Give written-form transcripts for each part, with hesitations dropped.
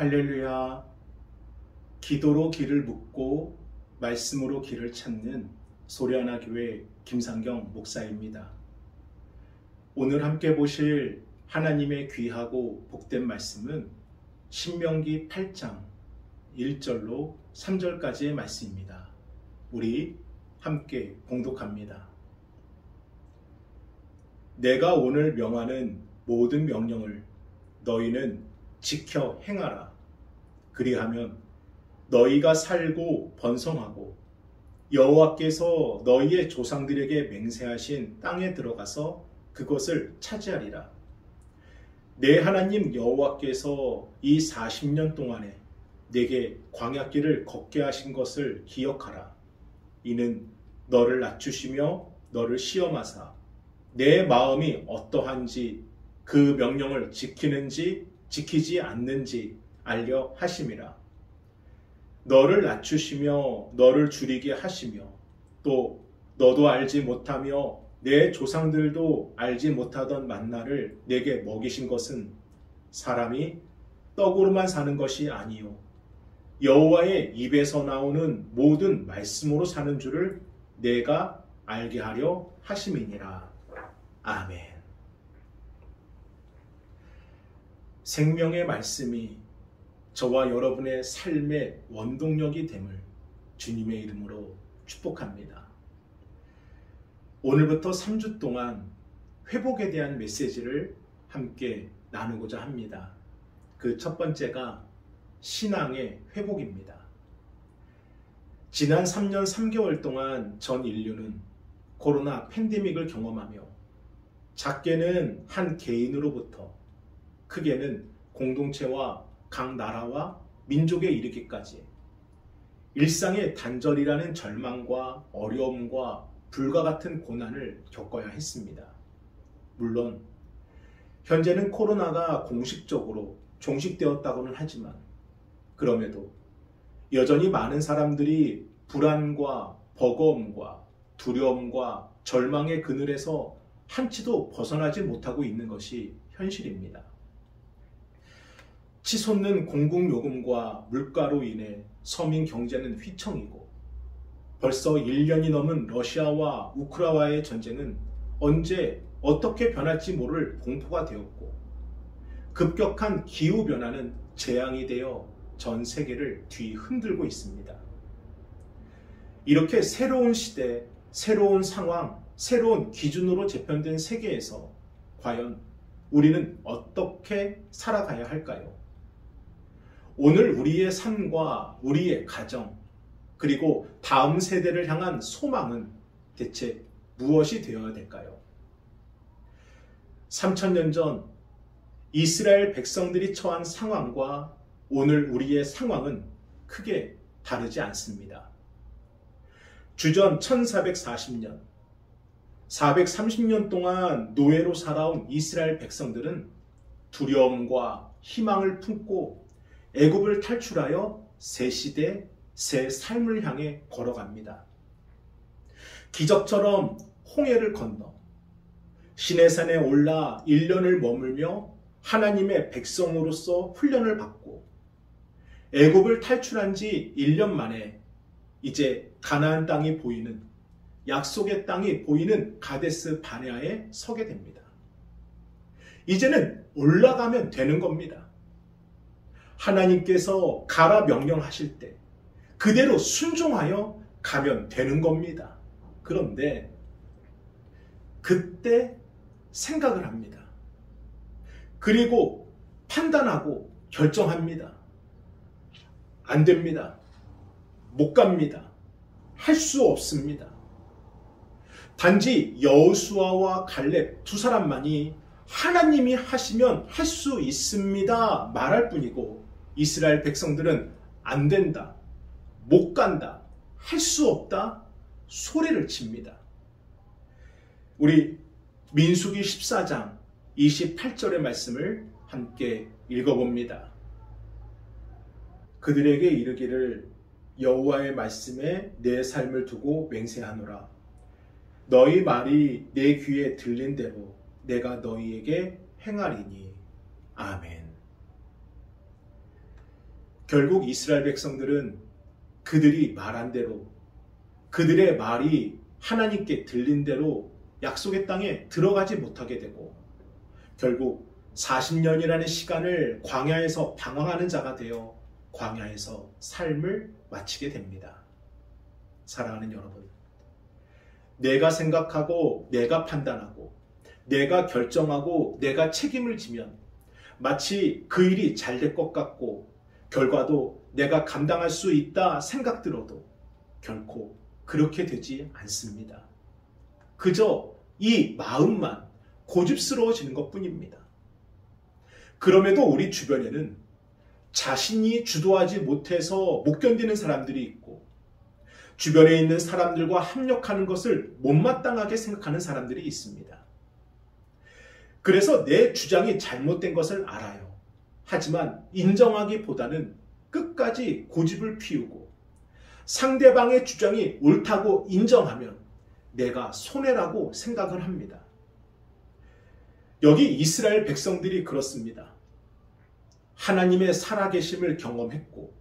할렐루야. 기도로 길을 묻고 말씀으로 길을 찾는 소리하나 교회 김상경 목사입니다. 오늘 함께 보실 하나님의 귀하고 복된 말씀은 신명기 8장 1절로 3절까지의 말씀입니다. 우리 함께 봉독합니다. 내가 오늘 명하는 모든 명령을 너희는 지켜 행하라. 그리하면 너희가 살고 번성하고 여호와께서 너희의 조상들에게 맹세하신 땅에 들어가서 그것을 차지하리라. 내 하나님 여호와께서 이 40년 동안에 내게 광야길을 걷게 하신 것을 기억하라. 이는 너를 낮추시며 너를 시험하사 내 마음이 어떠한지 그 명령을 지키는지 지키지 않는지 알려 하심이라. 너를 낮추시며 너를 줄이게 하시며 또 너도 알지 못하며 내 조상들도 알지 못하던 만나를 내게 먹이신 것은 사람이 떡으로만 사는 것이 아니요 여호와의 입에서 나오는 모든 말씀으로 사는 줄을 내가 알게 하려 하심이니라. 아멘. 생명의 말씀이 저와 여러분의 삶의 원동력이 됨을 주님의 이름으로 축복합니다. 오늘부터 3주 동안 회복에 대한 메시지를 함께 나누고자 합니다. 그 첫 번째가 신앙의 회복입니다. 지난 3년 3개월 동안 전 인류는 코로나 팬데믹을 경험하며 작게는 한 개인으로부터 크게는 공동체와 각 나라와 민족에 이르기까지 일상의 단절이라는 절망과 어려움과 불과 같은 고난을 겪어야 했습니다. 물론 현재는 코로나가 공식적으로 종식되었다고는 하지만 그럼에도 여전히 많은 사람들이 불안과 버거움과 두려움과 절망의 그늘에서 한치도 벗어나지 못하고 있는 것이 현실입니다. 치솟는 공공요금과 물가로 인해 서민 경제는 휘청이고 벌써 1년이 넘은 러시아와 우크라이나의 전쟁은 언제 어떻게 변할지 모를 공포가 되었고 급격한 기후변화는 재앙이 되어 전 세계를 뒤흔들고 있습니다. 이렇게 새로운 시대, 새로운 상황, 새로운 기준으로 재편된 세계에서 과연 우리는 어떻게 살아가야 할까요? 오늘 우리의 삶과 우리의 가정, 그리고 다음 세대를 향한 소망은 대체 무엇이 되어야 될까요? 3000년 전 이스라엘 백성들이 처한 상황과 오늘 우리의 상황은 크게 다르지 않습니다. 주전 1440년, 430년 동안 노예로 살아온 이스라엘 백성들은 두려움과 희망을 품고 애굽을 탈출하여 새 시대, 새 삶을 향해 걸어갑니다. 기적처럼 홍해를 건너 시내산에 올라 1년을 머물며 하나님의 백성으로서 훈련을 받고 애굽을 탈출한 지 1년 만에 이제 가나안 땅이 보이는 약속의 땅이 보이는 가데스 바네아에 서게 됩니다. 이제는 올라가면 되는 겁니다. 하나님께서 가라 명령하실 때 그대로 순종하여 가면 되는 겁니다. 그런데 그때 생각을 합니다. 그리고 판단하고 결정합니다. 안 됩니다. 못 갑니다. 할 수 없습니다. 단지 여호수아와 갈렙 두 사람만이 하나님이 하시면 할 수 있습니다 말할 뿐이고 이스라엘 백성들은 안 된다, 못 간다, 할 수 없다 소리를 칩니다. 우리 민수기 14장 28절의 말씀을 함께 읽어봅니다. 그들에게 이르기를 여호와의 말씀에 내 삶을 두고 맹세하노라. 너희 말이 내 귀에 들린 대로 내가 너희에게 행하리니. 아멘. 결국 이스라엘 백성들은 그들이 말한 대로, 그들의 말이 하나님께 들린 대로 약속의 땅에 들어가지 못하게 되고 결국 40년이라는 시간을 광야에서 방황하는 자가 되어 광야에서 삶을 마치게 됩니다. 사랑하는 여러분, 내가 생각하고 내가 판단하고 내가 결정하고 내가 책임을 지면 마치 그 일이 잘 될 것 같고 결과도 내가 감당할 수 있다 생각 들어도 결코 그렇게 되지 않습니다. 그저 이 마음만 고집스러워지는 것뿐입니다. 그럼에도 우리 주변에는 자신이 주도하지 못해서 못 견디는 사람들이 있고 주변에 있는 사람들과 합력하는 것을 못마땅하게 생각하는 사람들이 있습니다. 그래서 내 주장이 잘못된 것을 알아요. 하지만 인정하기보다는 끝까지 고집을 피우고 상대방의 주장이 옳다고 인정하면 내가 손해라고 생각을 합니다. 여기 이스라엘 백성들이 그렇습니다. 하나님의 살아계심을 경험했고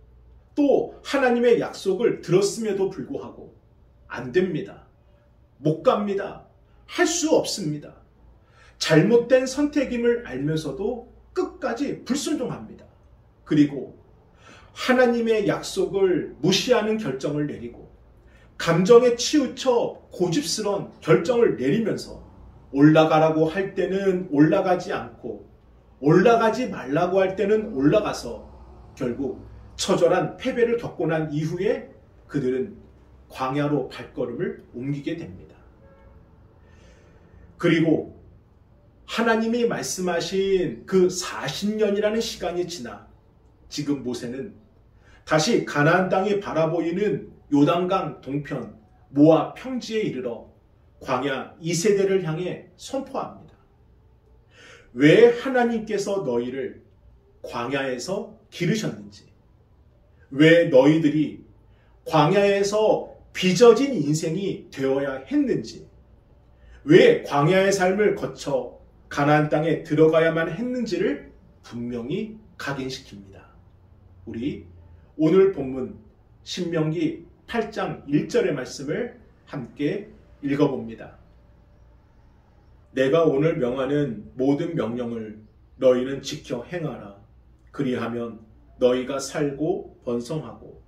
또 하나님의 약속을 들었음에도 불구하고 안 됩니다. 못 갑니다. 할 수 없습니다. 잘못된 선택임을 알면서도 끝까지 불순종합니다. 그리고 하나님의 약속을 무시하는 결정을 내리고 감정에 치우쳐 고집스러운 결정을 내리면서 올라가라고 할 때는 올라가지 않고 올라가지 말라고 할 때는 올라가서 결국 처절한 패배를 겪고 난 이후에 그들은 광야로 발걸음을 옮기게 됩니다. 그리고 하나님이 말씀하신 그 40년이라는 시간이 지나 지금 모세는 다시 가나안 땅이 바라보이는 요단강 동편 모압 평지에 이르러 광야 2세대를 향해 선포합니다. 왜 하나님께서 너희를 광야에서 기르셨는지, 왜 너희들이 광야에서 빚어진 인생이 되어야 했는지, 왜 광야의 삶을 거쳐 가나안 땅에 들어가야만 했는지를 분명히 각인시킵니다. 우리 오늘 본문 신명기 8장 1절의 말씀을 함께 읽어봅니다. 내가 오늘 명하는 모든 명령을 너희는 지켜 행하라. 그리하면 너희가 살고 번성하고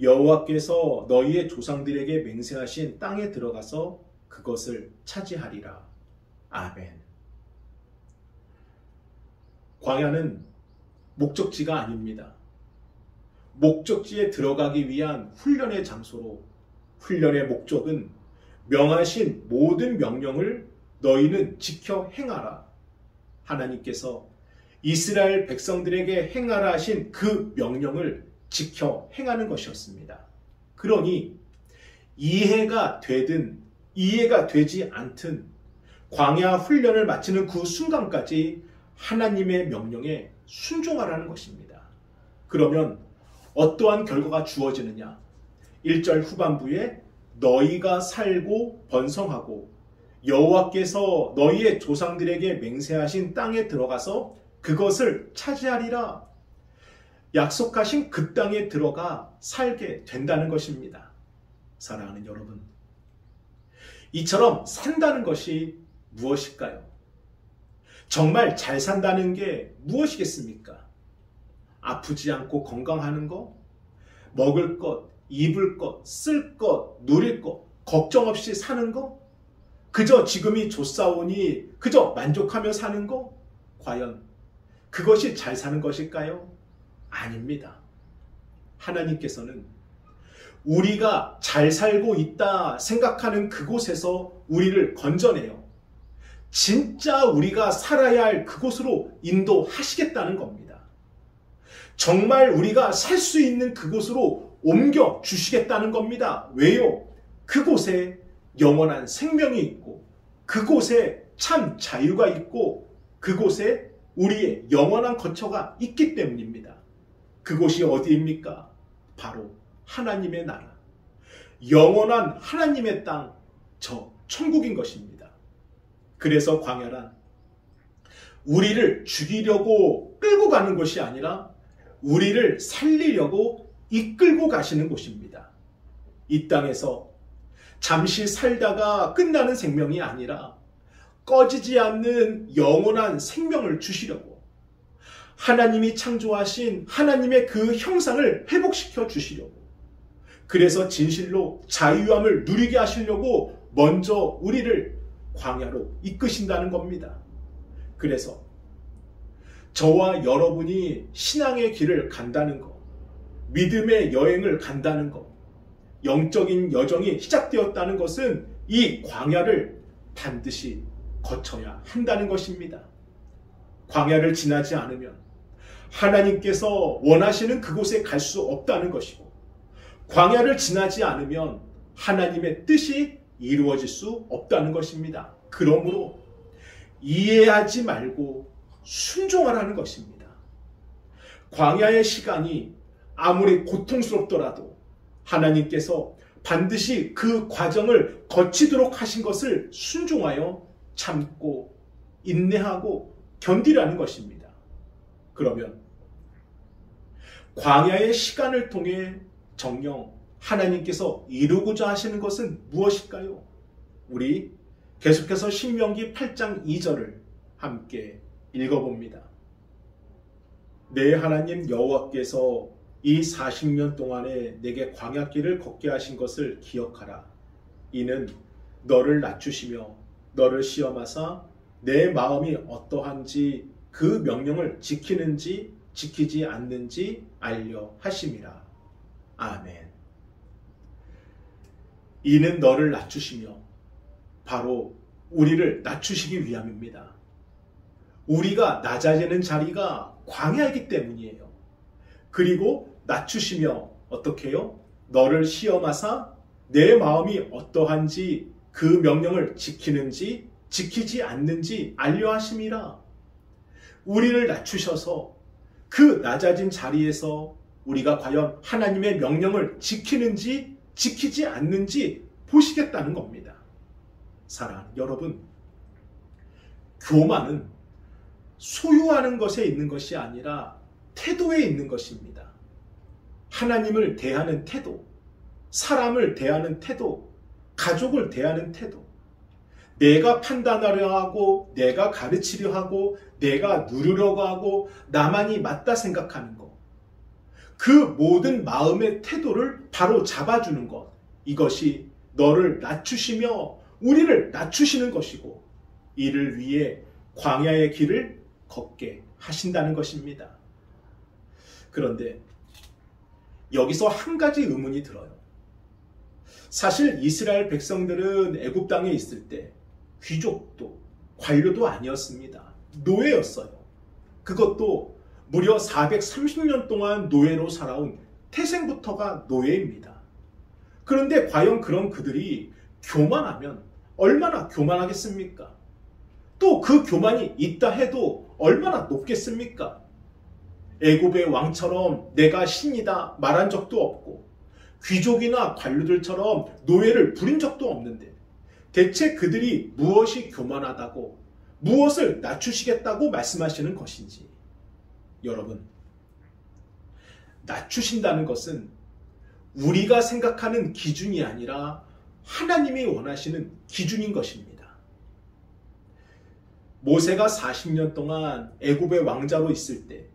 여호와께서 너희의 조상들에게 맹세하신 땅에 들어가서 그것을 차지하리라. 아멘. 광야는 목적지가 아닙니다. 목적지에 들어가기 위한 훈련의 장소로 훈련의 목적은 명하신 모든 명령을 너희는 지켜 행하라. 하나님께서 이스라엘 백성들에게 행하라 하신 그 명령을 지켜 행하는 것이었습니다. 그러니 이해가 되든 이해가 되지 않든 광야 훈련을 마치는 그 순간까지 하나님의 명령에 순종하라는 것입니다. 그러면 어떠한 결과가 주어지느냐? 1절 후반부에 너희가 살고 번성하고 여호와께서 너희의 조상들에게 맹세하신 땅에 들어가서 그것을 차지하리라. 약속하신 그 땅에 들어가 살게 된다는 것입니다. 사랑하는 여러분, 이처럼 산다는 것이 무엇일까요? 정말 잘 산다는 게 무엇이겠습니까? 아프지 않고 건강하는 것, 먹을 것, 입을 것, 쓸 것, 누릴 것, 걱정 없이 사는 것, 그저 지금이 좋사오니 그저 만족하며 사는 것, 과연 그것이 잘 사는 것일까요? 아닙니다. 하나님께서는 우리가 잘 살고 있다 생각하는 그곳에서 우리를 건져내요. 진짜 우리가 살아야 할 그곳으로 인도하시겠다는 겁니다. 정말 우리가 살 수 있는 그곳으로 옮겨 주시겠다는 겁니다. 왜요? 그곳에 영원한 생명이 있고 그곳에 참 자유가 있고 그곳에 우리의 영원한 거처가 있기 때문입니다. 그곳이 어디입니까? 바로 하나님의 나라, 영원한 하나님의 땅, 저 천국인 것입니다. 그래서 광야란 우리를 죽이려고 끌고 가는 것이 아니라 우리를 살리려고 이끌고 가시는 곳입니다. 이 땅에서 잠시 살다가 끝나는 생명이 아니라 꺼지지 않는 영원한 생명을 주시려고, 하나님이 창조하신 하나님의 그 형상을 회복시켜 주시려고, 그래서 진실로 자유함을 누리게 하시려고 먼저 우리를 광야로 이끄신다는 겁니다. 그래서 저와 여러분이 신앙의 길을 간다는 것, 믿음의 여행을 간다는 것, 영적인 여정이 시작되었다는 것은 이 광야를 반드시 거쳐야 한다는 것입니다. 광야를 지나지 않으면 하나님께서 원하시는 그곳에 갈 수 없다는 것이고, 광야를 지나지 않으면 하나님의 뜻이 이루어질 수 없다는 것입니다. 그러므로 이해하지 말고 순종하라는 것입니다. 광야의 시간이 아무리 고통스럽더라도 하나님께서 반드시 그 과정을 거치도록 하신 것을 순종하여 참고 인내하고 견디라는 것입니다. 그러면 광야의 시간을 통해 정녕 하나님께서 이루고자 하시는 것은 무엇일까요? 우리 계속해서 신명기 8장 2절을 함께 읽어봅니다. 내 하나님 여호와께서 이 40년 동안에 내게 광야길을 걷게 하신 것을 기억하라. 이는 너를 낮추시며 너를 시험하사 내 마음이 어떠한지 그 명령을 지키는지 지키지 않는지 알려 하심이라. 아멘. 이는 너를 낮추시며, 바로 우리를 낮추시기 위함입니다. 우리가 낮아지는 자리가 광야이기 때문이에요. 그리고 낮추시며 어떻게 해요? 너를 시험하사 내 마음이 어떠한지 그 명령을 지키는지 지키지 않는지 알려 하심이라. 우리를 낮추셔서 그 낮아진 자리에서 우리가 과연 하나님의 명령을 지키는지 지키지 않는지 보시겠다는 겁니다. 사랑하는 여러분, 교만은 소유하는 것에 있는 것이 아니라 태도에 있는 것입니다. 하나님을 대하는 태도, 사람을 대하는 태도, 가족을 대하는 태도, 내가 판단하려 하고 내가 가르치려 하고 내가 누르려고 하고 나만이 맞다 생각하는 것, 그 모든 마음의 태도를 바로 잡아주는 것, 이것이 너를 낮추시며 우리를 낮추시는 것이고 이를 위해 광야의 길을 걷게 하신다는 것입니다. 그런데 여기서 한 가지 의문이 들어요. 사실 이스라엘 백성들은 애굽 땅에 있을 때 귀족도 관료도 아니었습니다. 노예였어요. 그것도 무려 430년 동안 노예로 살아온 태생부터가 노예입니다. 그런데 과연 그런 그들이 교만하면 얼마나 교만하겠습니까? 또 그 교만이 있다 해도 얼마나 높겠습니까? 애굽의 왕처럼 내가 신이다 말한 적도 없고 귀족이나 관료들처럼 노예를 부린 적도 없는데 대체 그들이 무엇이 교만하다고 무엇을 낮추시겠다고 말씀하시는 것인지. 여러분, 낮추신다는 것은 우리가 생각하는 기준이 아니라 하나님이 원하시는 기준인 것입니다. 모세가 40년 동안 애굽의 왕자로 있을 때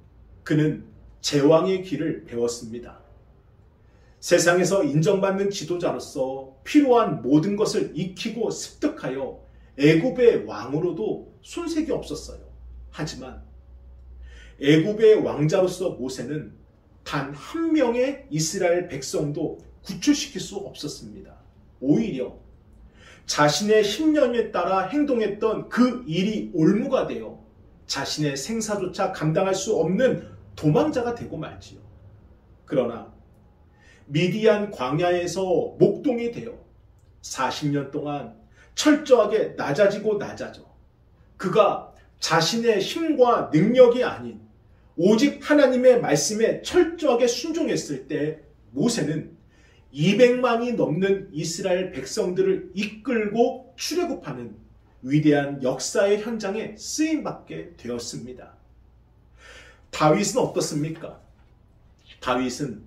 그는 제왕의 길을 배웠습니다. 세상에서 인정받는 지도자로서 필요한 모든 것을 익히고 습득하여 애굽의 왕으로도 손색이 없었어요. 하지만 애굽의 왕자로서 모세는 단 한 명의 이스라엘 백성도 구출시킬 수 없었습니다. 오히려 자신의 신념에 따라 행동했던 그 일이 올무가 되어 자신의 생사조차 감당할 수 없는 도망자가 되고 말지요. 그러나 미디안 광야에서 목동이 되어 40년 동안 철저하게 낮아지고 낮아져 그가 자신의 힘과 능력이 아닌 오직 하나님의 말씀에 철저하게 순종했을 때 모세는 200만이 넘는 이스라엘 백성들을 이끌고 출애굽하는 위대한 역사의 현장에 쓰임받게 되었습니다. 다윗은 어떻습니까? 다윗은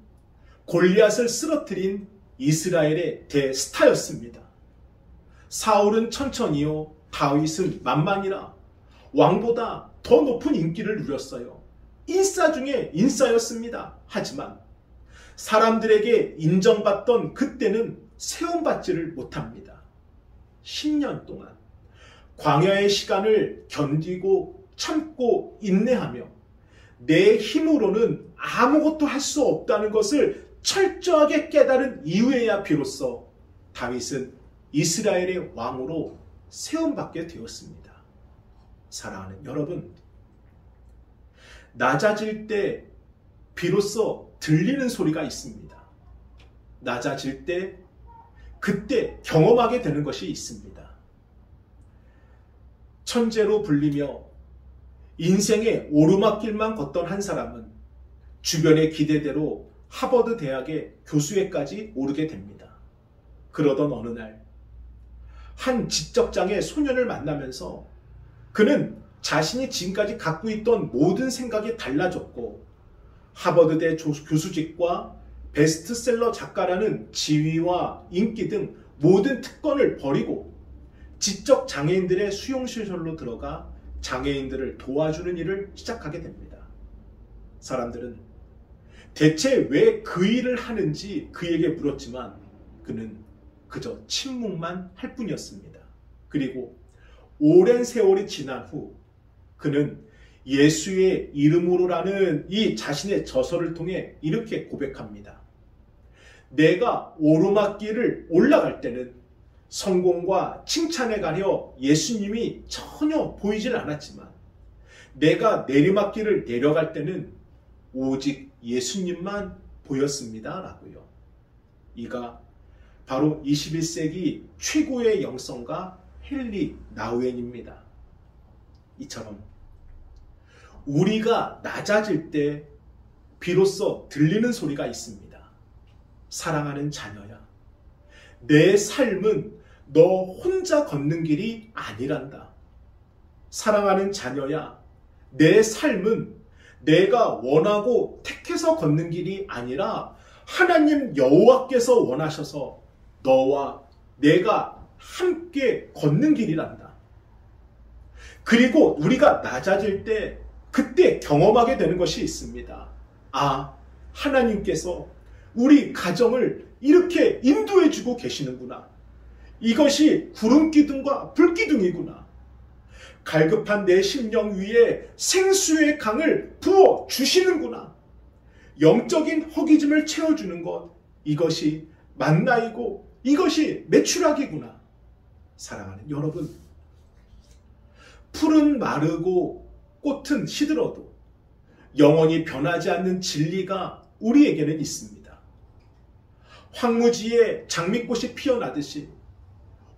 골리앗을 쓰러뜨린 이스라엘의 대스타였습니다. 사울은 천천히요, 다윗은 만만이라 왕보다 더 높은 인기를 누렸어요. 인싸 중에 인싸였습니다. 하지만 사람들에게 인정받던 그때는 세움받지를 못합니다. 10년 동안 광야의 시간을 견디고 참고 인내하며 내 힘으로는 아무것도 할 수 없다는 것을 철저하게 깨달은 이후에야 비로소 다윗은 이스라엘의 왕으로 세움받게 되었습니다. 사랑하는 여러분, 낮아질 때 비로소 들리는 소리가 있습니다. 낮아질 때 그때 경험하게 되는 것이 있습니다. 천재로 불리며 인생의 오르막길만 걷던 한 사람은 주변의 기대대로 하버드 대학의 교수회까지 오르게 됩니다. 그러던 어느 날 한 지적장애 소년을 만나면서 그는 자신이 지금까지 갖고 있던 모든 생각이 달라졌고 하버드대 교수직과 베스트셀러 작가라는 지위와 인기 등 모든 특권을 버리고 지적장애인들의 수용시설로 들어가 장애인들을 도와주는 일을 시작하게 됩니다. 사람들은 대체 왜 그 일을 하는지 그에게 물었지만 그는 그저 침묵만 할 뿐이었습니다. 그리고 오랜 세월이 지난 후 그는 예수의 이름으로라는 이 자신의 저서를 통해 이렇게 고백합니다. 내가 오르막길을 올라갈 때는 성공과 칭찬에 가려 예수님이 전혀 보이질 않았지만 내가 내리막길을 내려갈 때는 오직 예수님만 보였습니다. 라고요. 이가 바로 21세기 최고의 영성가 헨리 나우엔입니다. 이처럼 우리가 낮아질 때 비로소 들리는 소리가 있습니다. 사랑하는 자녀야, 내 삶은 너 혼자 걷는 길이 아니란다. 사랑하는 자녀야, 내 삶은 내가 원하고 택해서 걷는 길이 아니라 하나님 여호와께서 원하셔서 너와 내가 함께 걷는 길이란다. 그리고 우리가 낮아질 때 그때 경험하게 되는 것이 있습니다. 아, 하나님께서 우리 가정을 이렇게 인도해주고 계시는구나. 이것이 구름기둥과 불기둥이구나. 갈급한 내 심령 위에 생수의 강을 부어 주시는구나. 영적인 허기짐을 채워주는 것, 이것이 만나이고 이것이 메추라기구나. 사랑하는 여러분, 풀은 마르고 꽃은 시들어도 영원히 변하지 않는 진리가 우리에게는 있습니다. 황무지에 장미꽃이 피어나듯이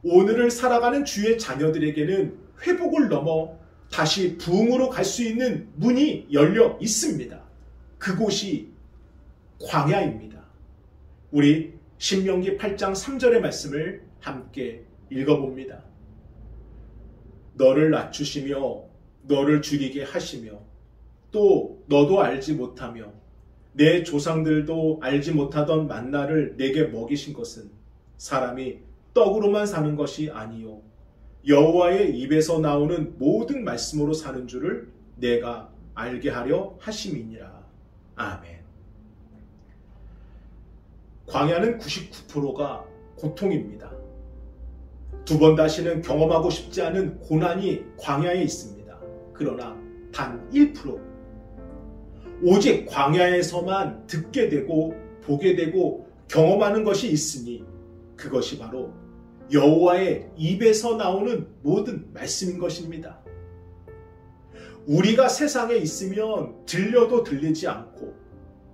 오늘을 살아가는 주의 자녀들에게는 회복을 넘어 다시 부흥으로 갈 수 있는 문이 열려 있습니다. 그곳이 광야입니다. 우리 신명기 8장 3절의 말씀을 함께 읽어봅니다. 너를 낮추시며 너를 죽이게 하시며 또 너도 알지 못하며 내 조상들도 알지 못하던 만나를 내게 먹이신 것은 사람이 떡으로만 사는 것이 아니요 여호와의 입에서 나오는 모든 말씀으로 사는 줄을 내가 알게 하려 하심이니라. 아멘. 광야는 99%가 고통입니다. 두 번 다시는 경험하고 싶지 않은 고난이 광야에 있습니다. 그러나 단 1%. 오직 광야에서만 듣게 되고 보게 되고 경험하는 것이 있으니 그것이 바로 여호와의 입에서 나오는 모든 말씀인 것입니다. 우리가 세상에 있으면 들려도 들리지 않고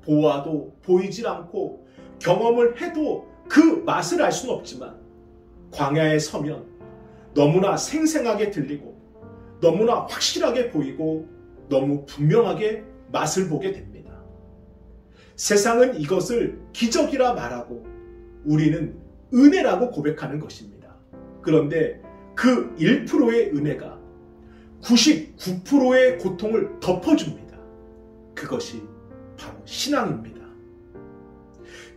보아도 보이질 않고 경험을 해도 그 맛을 알 수는 없지만 광야에 서면 너무나 생생하게 들리고 너무나 확실하게 보이고 너무 분명하게 맛을 보게 됩니다. 세상은 이것을 기적이라 말하고 우리는 은혜라고 고백하는 것입니다. 그런데 그 1%의 은혜가 99%의 고통을 덮어줍니다. 그것이 바로 신앙입니다.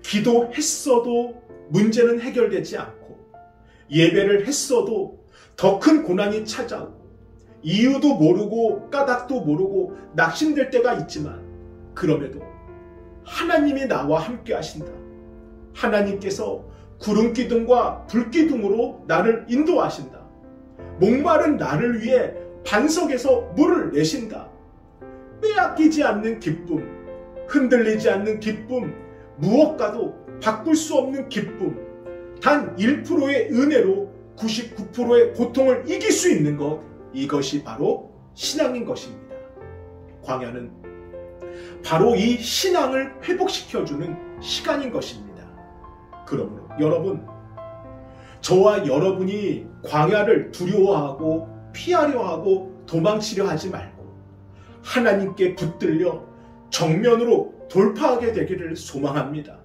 기도했어도 문제는 해결되지 않고, 예배를 했어도 더 큰 고난이 찾아오고, 이유도 모르고 까닭도 모르고 낙심될 때가 있지만, 그럼에도 하나님이 나와 함께 하신다. 하나님께서 구름기둥과 불기둥으로 나를 인도하신다. 목마른 나를 위해 반석에서 물을 내신다. 빼앗기지 않는 기쁨, 흔들리지 않는 기쁨, 무엇과도 바꿀 수 없는 기쁨, 단 1%의 은혜로 99%의 고통을 이길 수 있는 것, 이것이 바로 신앙인 것입니다. 광야는 바로 이 신앙을 회복시켜주는 시간인 것입니다. 그러므로 여러분, 저와 여러분이 광야를 두려워하고 피하려 하고 도망치려 하지 말고 하나님께 붙들려 정면으로 돌파하게 되기를 소망합니다.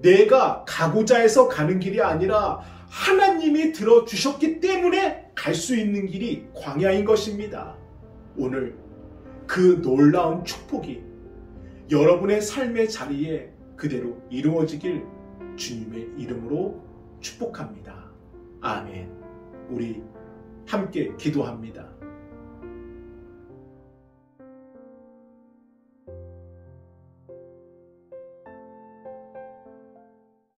내가 가고자 해서 가는 길이 아니라 하나님이 들어주셨기 때문에 갈 수 있는 길이 광야인 것입니다. 오늘 그 놀라운 축복이 여러분의 삶의 자리에 그대로 이루어지길 주님의 이름으로 축복합니다. 아멘. 우리 함께 기도합니다.